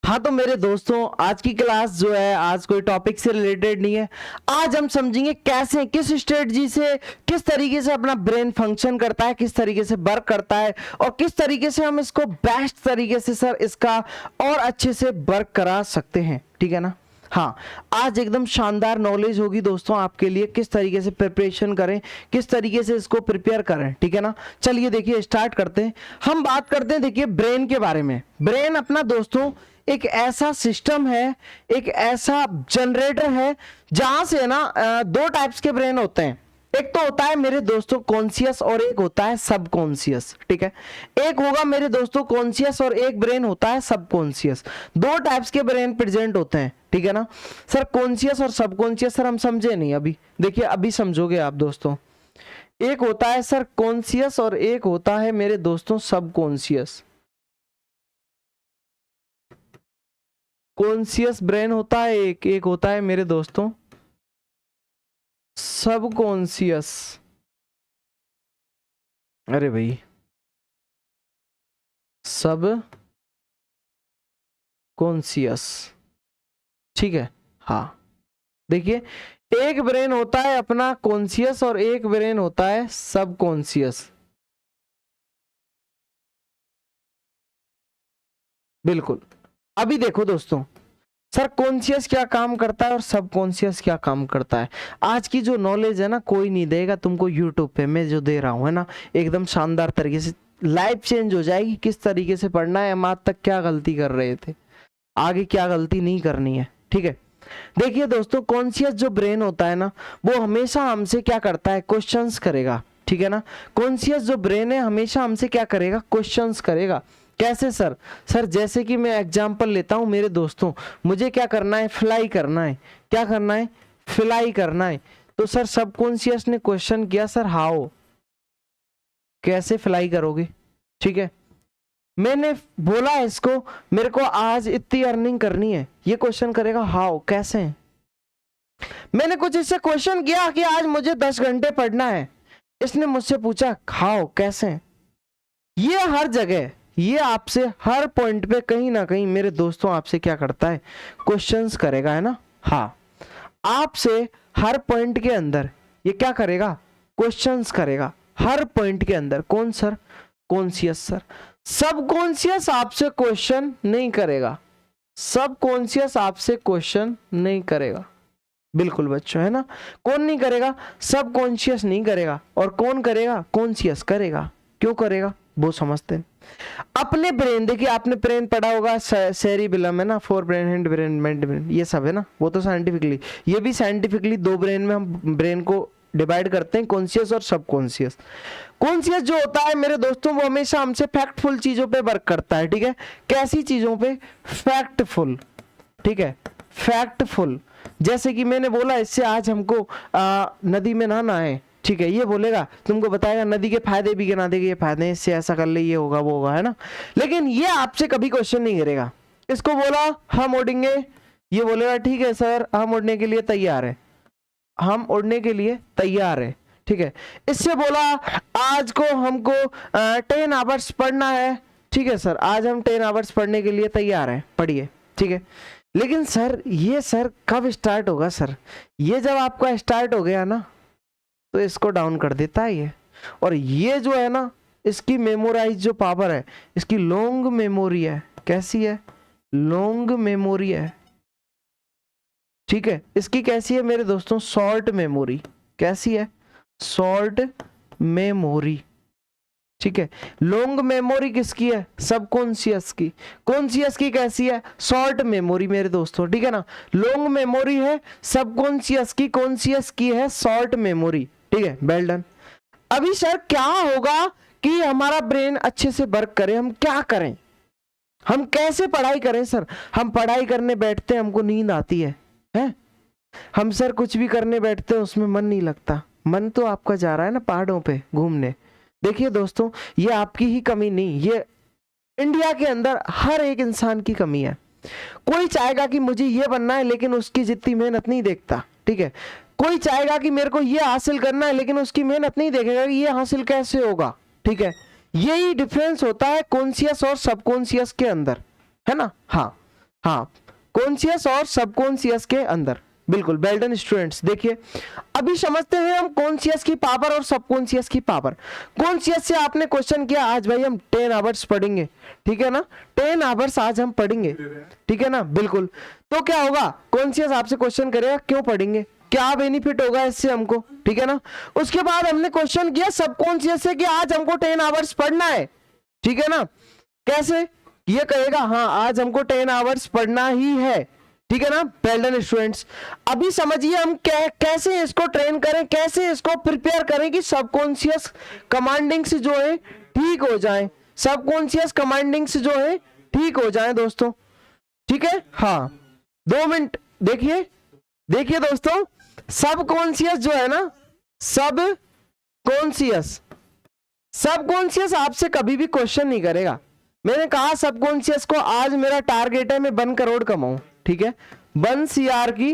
हाँ तो मेरे दोस्तों, आज की क्लास जो है आज कोई टॉपिक से रिलेटेड नहीं है। आज हम समझेंगे कैसे किस स्ट्रेटजी से किस तरीके से अपना ब्रेन फंक्शन करता है, किस तरीके से वर्क करता है और किस तरीके से हम इसको बेस्ट तरीके से सर इसका और अच्छे से वर्क करा सकते हैं। ठीक है ना। हाँ, आज एकदम शानदार नॉलेज होगी दोस्तों आपके लिए, किस तरीके से प्रिपरेशन करें, किस तरीके से इसको प्रिपेयर करें। ठीक है ना। चलिए देखिए स्टार्ट करते हैं। हम बात करते हैं देखिए ब्रेन के बारे में। ब्रेन अपना दोस्तों एक ऐसा सिस्टम है, एक ऐसा जनरेटर है जहां से ना दो टाइप्स के ब्रेन होते हैं। एक तो होता है मेरे दोस्तों कॉन्शियस और एक होता है सब कॉन्शियस। ठीक है, एक होगा मेरे दोस्तों कॉन्शियस और एक ब्रेन होता है सब कॉन्शियस। दो टाइप्स के ब्रेन प्रेजेंट होते हैं। ठीक है ना सर। कॉन्शियस और सब कॉन्शियस सर हम समझे नहीं अभी, देखिए अभी समझोगे आप दोस्तों। एक होता है सर कॉन्शियस और एक होता है मेरे दोस्तों सब कॉन्शियस। कॉन्शियस ब्रेन होता है एक, एक होता है मेरे दोस्तों सब कॉन्शियस। अरे भाई, सब कॉन्शियस। ठीक है। हाँ देखिए, एक ब्रेन होता है अपना कॉन्शियस और एक ब्रेन होता है सब कॉन्शियस। बिल्कुल। अभी देखो दोस्तों, सर कॉन्शियस क्या काम करता है और सब कॉन्शियस क्या काम करता है। आज की जो नॉलेज है ना कोई नहीं देगा तुमको, यूट्यूब पे मैं जो दे रहा हूँ है ना एकदम शानदार तरीके से लाइफ चेंज हो जाएगी। किस तरीके से पढ़ना है, हम आज तक क्या गलती कर रहे थे, आगे क्या गलती नहीं करनी है। ठीक है। देखिए दोस्तों, कॉन्शियस जो ब्रेन होता है ना वो हमेशा हमसे क्या करता है, क्वेश्चंस करेगा। ठीक है ना। कॉन्शियस जो ब्रेन है हमेशा हमसे क्या करेगा, क्वेश्चंस करेगा। कैसे सर? सर जैसे कि मैं एग्जांपल लेता हूं मेरे दोस्तों, मुझे क्या करना है, फ्लाई करना है। क्या करना है? फ्लाई करना है। तो सर सबकॉन्शियस ने क्वेश्चन किया, सर हाउ, कैसे फ्लाई करोगे। ठीक है। मैंने बोला इसको, मेरे को आज इतनी अर्निंग करनी है, ये क्वेश्चन करेगा हाउ, कैसे। मैंने कुछ इससे क्वेश्चन किया कि आज मुझे 10 घंटे पढ़ना है, इसने मुझसे पूछा हाउ, कैसे। ये हर जगह, ये आपसे हर पॉइंट पे कहीं ना कहीं मेरे दोस्तों आपसे क्या करता है, क्वेश्चंस करेगा, है ना। हाँ, आपसे हर पॉइंट के अंदर ये क्या करेगा, क्वेश्चंस करेगा हर पॉइंट के अंदर। कौन सर? Conscious sir. सब कॉन्शियस आपसे क्वेश्चन नहीं करेगा, सब कॉन्शियस आपसे क्वेश्चन नहीं करेगा। बिल्कुल बच्चों, है ना। कौन नहीं करेगा? सब कॉन्शियस नहीं करेगा। और कौन करेगा? कॉन्शियस करेगा। क्यों करेगा वो समझते हैं। अपने ब्रेन, देखिए आपने ब्रेन पढ़ा होगा, सेरिबेलम है ना, फोर ब्रेन हैंड ब्रेन मेंट ब्रेन, ये सब है ना, वो तो साइंटिफिकली, ये भी साइंटिफिकली दो ब्रेन में हम ब्रेन को डिवाइड करते हैं, कॉन्शियस और सब कॉन्शियस। कॉन्शियस जो होता है मेरे दोस्तों वो हमेशा हमसे फैक्टफुल चीजों पे वर्क करता है। ठीक है। कैसी चीजों पे? फैक्टफुल। ठीक है, फैक्टफुल। जैसे कि मैंने बोला इससे आज हमको नदी में नहाना है। ठीक है, ये बोलेगा, तुमको बताएगा नदी के फायदे भी गिना देगा, ये फायदे हैं, इससे ऐसा कर ले, ये होगा वो होगा, है ना। लेकिन ये आपसे कभी क्वेश्चन नहीं करेगा। इसको बोला हम उड़ेंगे, ये बोलेगा ठीक है सर हम उड़ने के लिए तैयार है, हम उड़ने के लिए तैयार है। ठीक है। इससे बोला आज को हमको 10 आवर्स पढ़ना है, ठीक है सर आज हम 10 आवर्स पढ़ने के लिए तैयार हैं, पढ़िए। ठीक है। लेकिन सर ये सर कब स्टार्ट होगा सर? ये जब आपका स्टार्ट हो गया ना तो इसको डाउन कर देता है ये। और ये जो है ना इसकी मेमोराइज जो पावर है, इसकी लॉन्ग मेमोरी है। कैसी है? लॉन्ग मेमोरी है। ठीक है। इसकी कैसी है मेरे दोस्तों? Short memory. कैसी है? Short memory. ठीक है। लॉन्ग मेमोरी किसकी है? सबकॉन्शियस की। कॉन्शियस की कैसी है? शॉर्ट मेमोरी मेरे दोस्तों। ठीक है ना। लॉन्ग मेमोरी है सबकॉन्शियस की, कॉन्शियस की है शॉर्ट मेमोरी। ठीक है, वेल डन। अभी सर क्या होगा कि हमारा ब्रेन अच्छे से वर्क करे, हम क्या करें, हम कैसे पढ़ाई करें सर? हम पढ़ाई करने बैठते हैं हमको नींद आती है, हैं? हम सर कुछ भी करने बैठते हैं उसमें मन नहीं लगता। मन तो आपका जा रहा है ना पहाड़ों पे घूमने। देखिए दोस्तों, ये आपकी ही कमी नहीं, ये इंडिया के अंदर हर एक इंसान की कमी है। कोई चाहेगा कि मुझे ये बनना है लेकिन उसकी जितनी मेहनत नहीं देखता। ठीक है। कोई चाहेगा कि मेरे को ये हासिल करना है लेकिन उसकी मेहनत नहीं देखेगा कि ये हासिल कैसे होगा। ठीक है। यही डिफरेंस होता है कॉन्शियस और सबकॉन्शियस के अंदर, है ना। हाँ, हाँ, कॉन्शियस और सबकॉन्शियस के अंदर, बिल्कुल। वेल स्टूडेंट्स, देखिए अभी समझते हैं हम कॉन्शियस की पावर और सबकॉन्शियस की पावर। कॉन्शियस से आपने क्वेश्चन किया, आज भाई हम 10 आवर्स पढ़ेंगे, ठीक है ना, 10 आवर्स आज हम पढ़ेंगे, ठीक है ना, बिल्कुल। तो क्या होगा, कॉन्शियस आपसे क्वेश्चन करेगा क्यों पढ़ेंगे, क्या बेनिफिट होगा इससे हमको, ठीक है ना। उसके बाद हमने क्वेश्चन किया सबकॉन्शियस से कि आज हमको 10 आवर्स पढ़ना है, ठीक है ना। कैसे, ये कहेगा हाँ आज हमको 10 आवर्स पढ़ना ही है, ठीक है ना। वेल डन स्टूडेंट्स, अभी समझिए हम कैसे इसको ट्रेन करें, कैसे इसको प्रिपेयर करें कि सबकॉन्शियस कमांडिंग्स जो है ठीक हो जाए, सबकॉन्शियस कमांडिंग्स जो है ठीक हो जाए दोस्तों, ठीक है। हाँ 2 मिनट, देखिए देखिए दोस्तों, सबकॉन्शियस जो है ना, सबकॉन्शियस आपसे कभी भी क्वेश्चन नहीं करेगा। मैंने कहा सबकॉन्शियस को आज मेरा टारगेट है मैं 1 करोड़ कमाऊं, ठीक है, 1 CR की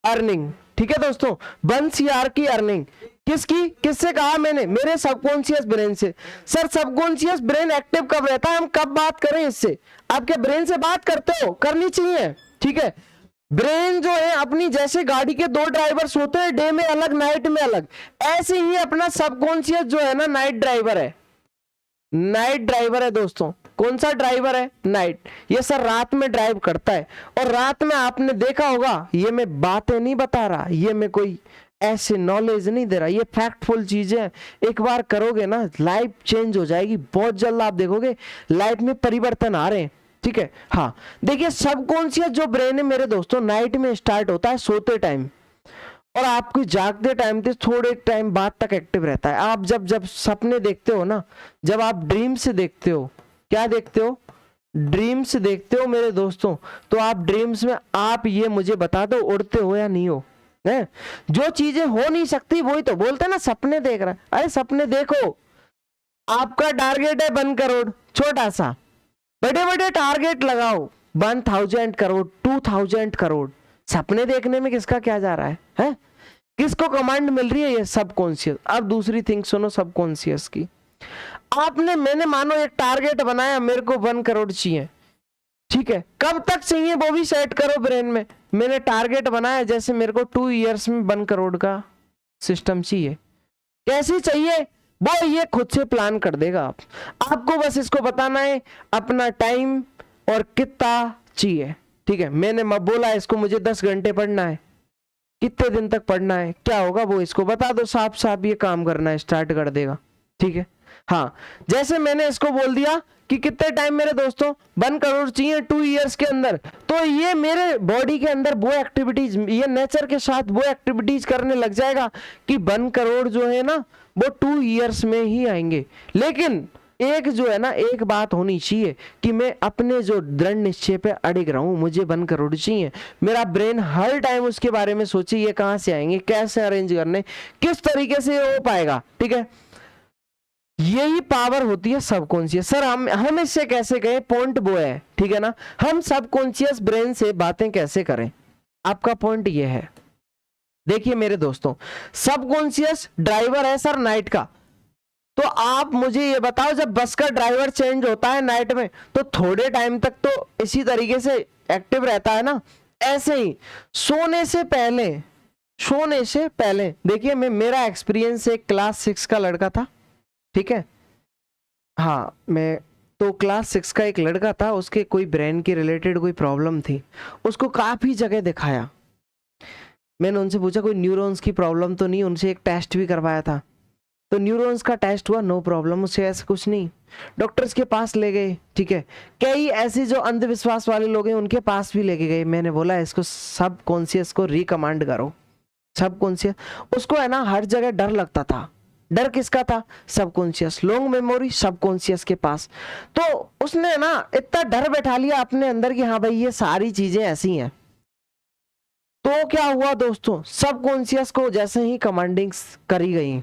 अर्निंग, ठीक है दोस्तों, 1 CR की अर्निंग। किसकी, किससे कहा मैंने, मेरे सबकॉन्शियस ब्रेन से। सर सबकॉन्शियस ब्रेन एक्टिव कब रहता है, हम कब बात करें इससे, आपके ब्रेन से बात करते हो, करनी चाहिए, ठीक है। ब्रेन जो है अपनी, जैसे गाड़ी के 2 ड्राइवर्स होते हैं, डे में अलग नाइट में अलग, ऐसे ही अपना सबकॉन्शियस जो है ना नाइट ड्राइवर है, नाइट ड्राइवर है दोस्तों। कौन सा ड्राइवर है, नाइट। ये सर रात में ड्राइव करता है, और रात में आपने देखा होगा, ये मैं बातें नहीं बता रहा, ये मैं कोई ऐसे नॉलेज नहीं दे रहा, ये फैक्टफुल चीजें हैं। एक बार करोगे ना लाइफ चेंज हो जाएगी, बहुत जल्द आप देखोगे लाइफ में परिवर्तन आ रहे हैं, ठीक है। हाँ देखिए, सबकॉन्शियस जो ब्रेन है मेरे दोस्तों, नाइट में स्टार्ट होता है सोते टाइम, और आपकी जागते टाइम से थोड़े टाइम बाद तक एक्टिव रहता है। आप जब सपने देखते हो ना, जब आप ड्रीम्स देखते हो, क्या देखते हो, ड्रीम्स देखते हो मेरे दोस्तों, तो आप ड्रीम्स में, आप ये मुझे बता दो उड़ते हो या नहीं हो, है? जो चीजें हो नहीं सकती वही तो बोलते हैं ना सपने देख रहा है। अरे सपने देखो, आपका टारगेट है 1 करोड़, छोटा सा, बड़े बड़े टारगेट लगाओ, 1000 करोड़, 2000 करोड़। सपने देखने में किसका क्या जा रहा है? किसको कमांड मिल रही है, ये सबकॉन्शियस। अब दूसरी थिंग सुनो सबकॉन्शियस की, मैंने मानो एक टारगेट बनाया, मेरे को 1 करोड़ चाहिए, ठीक है, कब तक चाहिए वो भी सेट करो ब्रेन में। मैंने टारगेट बनाया, जैसे मेरे को 2 इयर्स में 1 करोड़ का सिस्टम चाहिए, कैसे चाहिए वो ये खुद से प्लान कर देगा। आपको बस इसको बताना है अपना टाइम और कितना चाहिए, ठीक है। मैंने बोला इसको मुझे 10 घंटे पढ़ना है, कितने दिन तक पढ़ना है, क्या होगा वो इसको बता दो, साफ साफ ये काम करना है, स्टार्ट कर देगा, ठीक है। हाँ जैसे मैंने इसको बोल दिया कि कितने टाइम मेरे दोस्तों 1 करोड़ चाहिए 2 इयर्स के अंदर, तो ये मेरे बॉडी के अंदर वो एक्टिविटीज, ये नेचर के साथ वो एक्टिविटीज करने लग जाएगा कि 1 करोड़ जो है ना वो 2 इयर्स में ही आएंगे। लेकिन एक जो है ना, एक बात होनी चाहिए कि मैं अपने जो दृढ़ निश्चय पे अड़िग रहूं, मुझे 1 करोड़ चाहिए। मेरा ब्रेन हर टाइम उसके बारे में सोचे ये कहां से आएंगे, कैसे अरेंज करने, किस तरीके से हो पाएगा, ठीक है। यही पावर होती है सबकॉन्शियस। सर हम इससे कैसे कहें, पॉइंट वो है, ठीक है ना, हम सबकॉन्शियस ब्रेन से बातें कैसे करें, आपका पॉइंट ये है। देखिए मेरे दोस्तों, सबकॉन्शियस ड्राइवर है सर नाइट का, तो आप मुझे ये बताओ, जब बस का ड्राइवर चेंज होता है नाइट में, तो थोड़े टाइम तक तो इसी तरीके से एक्टिव रहता है ना। ऐसे ही सोने से पहले देखिए, मेरा एक्सपीरियंस एक क्लास 6 का लड़का था, ठीक है। हाँ मैं तो क्लास 6 का एक लड़का था, उसके कोई ब्रेन के रिलेटेड कोई प्रॉब्लम थी, उसको काफी जगह दिखाया। मैंने उनसे पूछा कोई न्यूरॉन्स की प्रॉब्लम तो नहीं, उनसे एक टेस्ट भी करवाया था, तो न्यूरॉन्स का टेस्ट हुआ, नो प्रॉब्लम, उससे ऐसा कुछ नहीं। डॉक्टर्स के पास ले गए, ठीक है, कई ऐसे जो अंधविश्वास वाले लोग हैं उनके पास भी लेके गए। मैंने बोला इसको सबकॉन्शियस को रिकमांड करो। सबकॉन्शियस, उसको है ना हर जगह डर लगता था। डर किसका था, सबकॉन्शियस, लॉन्ग मेमोरी सबकॉन्शियस के पास। तो उसने ना इतना डर बैठा लिया अपने अंदर कि हाँ भाई ये सारी चीजें ऐसी हैं। तो क्या हुआ दोस्तों, सबकॉन्शियस को जैसे ही कमांडिंग्स करी गई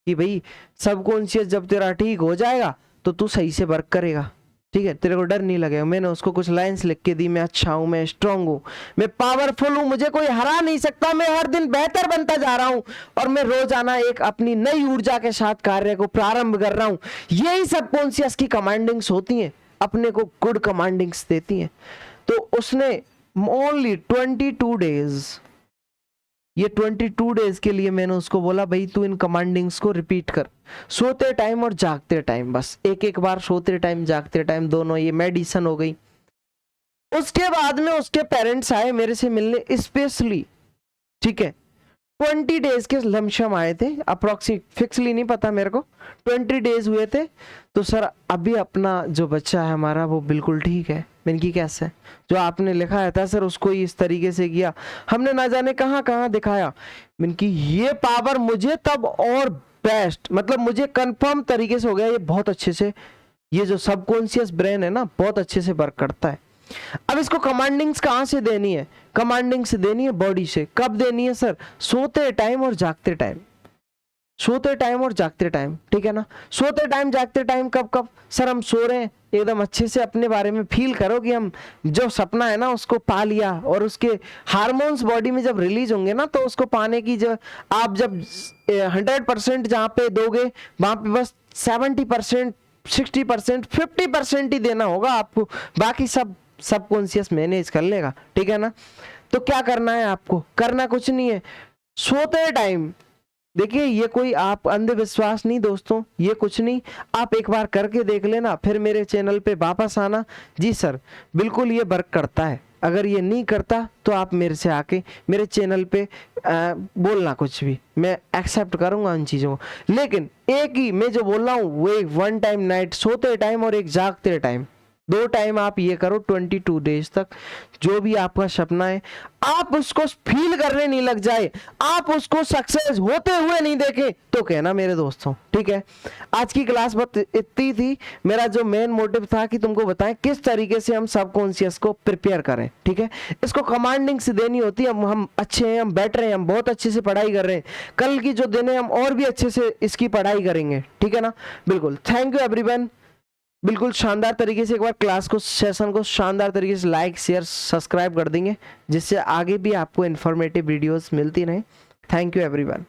कि भाई सबकॉन्शियस जब तेरा ठीक हो जाएगा तो तू सही से वर्क करेगा, ठीक है, तेरे को डर नहीं लगेगा। मैंने उसको कुछ लाइंस लिख के दी, मैं अच्छा हूं, मैं स्ट्रांग हूं, मैं पावरफुल हूं, मुझे कोई हरा नहीं सकता, मैं हर दिन बेहतर बनता जा रहा हूं, और मैं रोजाना एक अपनी नई ऊर्जा के साथ कार्य को प्रारंभ कर रहा हूं। यही सबकॉन्शियस की कमांडिंग्स होती हैं, अपने को गुड कमांडिंग्स देती हैं। तो उसने ओनली 22 डेज, ये 22 डेज के लिए मैंने उसको बोला भाई तू इन कमांडिंग्स को रिपीट कर, सोते टाइम और जागते टाइम, बस एक बार सोते टाइम जागते टाइम दोनों, ये मेडिसिन हो गई। उसके बाद में उसके पेरेंट्स आए मेरे से मिलने स्पेशली, ठीक है, 20 डेज के लमशम आए थे, अप्रोक्सीमेट फिक्सली नहीं पता मेरे को, 20 डेज हुए थे। तो सर अभी अपना जो बच्चा है हमारा वो बिल्कुल ठीक है। मैंने की कैसे, जो आपने लिखा था सर उसको ही इस तरीके से किया, हमने ना जाने कहाँ कहाँ दिखाया। मैंने की ये पावर मुझे तब और बेस्ट, मतलब मुझे कंफर्म तरीके से हो गया ये बहुत अच्छे से, ये जो सबकॉन्शियस ब्रेन है ना बहुत अच्छे से वर्क करता है। अब इसको कमांडिंग्स कहां से देनी है, कमांडिंग्स देनी है बॉडी से। कब देनी है सर, सोते टाइम और जागते टाइम, सोते टाइम और जागते टाइम, ठीक है ना। सोते टाइम जागते टाइम कब कब सर, हम सो रहे हैं एकदम अच्छे से, अपने बारे में फील करो कि हम जो सपना है ना उसको पा लिया, और उसके हार्मोन्स बॉडी में जब रिलीज होंगे ना तो उसको पाने की जो आप जब 100% जहां पे दोगे वहां पे बस 70%, 60%, 50% ही देना होगा आपको, बाकी सब सबकॉन्शियस मैनेज कर लेगा, ठीक है ना। तो क्या करना है आपको, करना कुछ नहीं है, सोते टाइम, देखिए ये कोई आप अंधविश्वास नहीं दोस्तों, ये कुछ नहीं, आप एक बार करके देख लेना, फिर मेरे चैनल पे वापस आना, जी सर बिल्कुल ये वर्क करता है। अगर ये नहीं करता तो आप मेरे से आके मेरे चैनल पे बोलना, कुछ भी मैं एक्सेप्ट करूंगा उन चीज़ों को, लेकिन एक ही मैं जो बोल रहा हूँ वो एक 1 टाइम नाइट सोते टाइम और एक जागते टाइम, 2 टाइम आप ये करो 22 डेज तक, जो भी आपका सपना है आप उसको फील करने नहीं लग जाए, आप उसको सक्सेस होते हुए नहीं देखे तो कहना मेरे दोस्तों, ठीक है। आज की क्लास बस इतनी थी, मेरा जो मेन मोटिव था कि तुमको बताएं किस तरीके से हम सबकॉन्शियस को प्रिपेयर करें, ठीक है। इसको कमांडिंग से देनी होती है, हम अच्छे हैं, हम बैठ रहे हैं, हम बहुत अच्छे से पढ़ाई कर रहे हैं, कल की जो दिन है हम और भी अच्छे से इसकी पढ़ाई करेंगे, ठीक है ना। बिल्कुल, थैंक यू एवरीवन, बिल्कुल शानदार तरीके से एक बार क्लास को, सेशन को शानदार तरीके से लाइक शेयर सब्सक्राइब कर देंगे, जिससे आगे भी आपको इन्फॉर्मेटिव वीडियोस मिलती रहें। Thank you everyone.